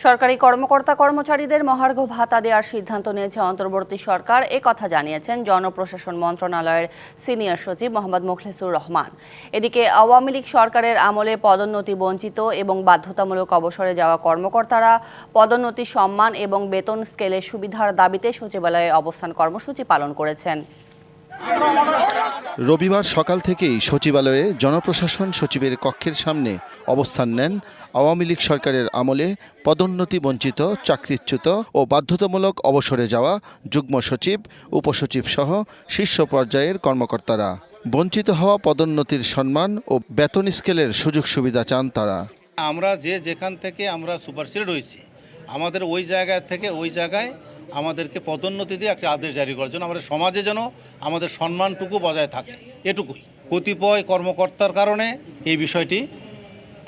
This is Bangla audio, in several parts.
সরকারি কর্মকর্তা-কর্মচারীদের মহার্ঘ ভাতা দেওয়ার সিদ্ধান্ত নিয়েছে অন্তর্বর্তী সরকার, কথা জানিয়েছেন জনপ্রশাসন মন্ত্রণালয়ের সিনিয়র সচিব মোহাম্মদ মোখলেসুর রহমান। এদিকে আওয়ামী লীগ সরকারের আমলে পদোন্নতি বঞ্চিত এবং বাধ্যতামূলক অবসরে যাওয়া কর্মকর্তারা পদোন্নতি, সম্মান এবং বেতন স্কেলের সুবিধার দাবিতে সচিবালয়ে অবস্থান কর্মসূচি পালন করেছেন। রবিবার সকাল থেকেই সচিবালয়ে জনপ্রশাসন সচিবের কক্ষের সামনে অবস্থান নেন আওয়ামী লীগ সরকারের আমলে পদোন্নতি বঞ্চিত, চাকরিচ্যুত ও বাধ্যতামূলক অবসরে যাওয়া যুগ্ম সচিব, উপসচিব সহ শীর্ষ পর্যায়ের কর্মকর্তারা। বঞ্চিত হওয়া পদোন্নতির সম্মান ও বেতন স্কেলের সুযোগ সুবিধা চান তারা। আমরা যেখান থেকে আমরা সুপারসিডেড হয়েছি, আমাদের ওই জায়গা থেকে ওই জায়গায় আমাদেরকে পদোন্নতি দিয়ে একটা আদেশ জারি করার জন্য আমাদের সমাজে যেন আমাদের সম্মানটুকু বজায় থাকে, এটুকুই। কতিপয় কর্মকর্তার কারণে এই বিষয়টি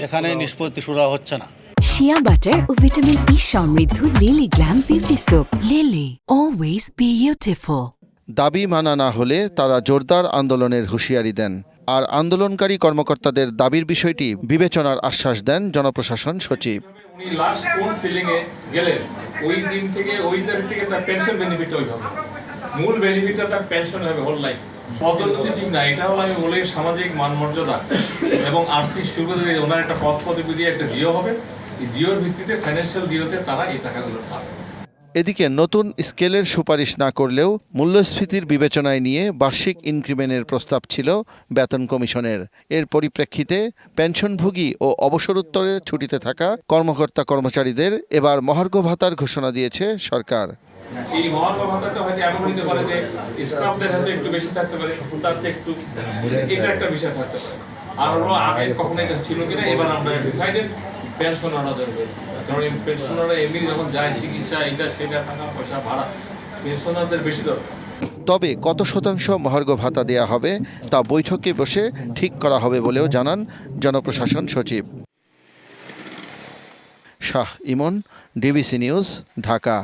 এখানে নিষ্পত্তি শুরু হচ্ছে না। শিয়া বাটার ও ভিটামিন ই সমৃদ্ধ lily glam beauty soap. Lily, always beautiful. দাবি মানা না হলে তারা জোরদার আন্দোলনের হুঁশিয়ারি দেন। আর আন্দোলনকারী কর্মকর্তাদের দাবির বিষয়টি বিবেচনার আশ্বাস দেন জনপ্রশাসন সচিব। উনি লাস্ট কোন সিলিং এ গেলেন, ওই দিন থেকে ওই তারিখ থেকে তার পেনশন বেনিফিট ওই হবে, মূল বেনিফিটটা তার পেনশন হবে হোল লাইফ। পদোন্নতি ঠিক না, এটা হলো আমি বলি সামাজিক মান মর্যাদা এবং আর্থিক সুবিধা। ওনার একটা পদ পদবি দিয়ে একটা জিও হবে, এই জিওর ভিত্তিতে ফাইন্যান্সিয়াল জিওতে তারা এই টাকাগুলো পাবে। এদিকে নতুন স্কেলের সুপারিশ না করলেও মূল্যস্ফীতির বিবেচনায় নিয়ে বার্ষিক ইনক্রিমেন্টের প্রস্তাব ছিল বেতন কমিশনের। এর পরিপ্রেক্ষিতে পেনশনভোগী ও অবসরোত্তরে ছুটিতে থাকা কর্মকর্তা কর্মচারীদের এবার মহার্ঘ ভাতার ঘোষণা দিয়েছে সরকার। এই মহার্ঘ ভাতাটা হয়তো এমন হতে পারে যে স্টাফদের হাতে একটু বেশি থাকতে পারে, তার চেয়ে একটু এটা একটা বিষয় থাকতে পারে। আর হলো আগে কখনো এটা ছিল কিনা, এবার আমরা ডিসাইডেড পেনশনাররা দেবে, কারণ পেনশনাররা এমনি যখন যায় চিকিৎসা এটা সেটা টাকা পয়সা ভাড়া, পেনশনারদের বেশি দরকার। তবে কত শতাংশ মহার্ঘ ভাতা দেয়া হবে তা বৈঠকে বসে ঠিক করা হবে বলেও জানান জনপ্রশাসন সচিব। শাহ ইমন, ডিবিসি নিউজ, ঢাকা।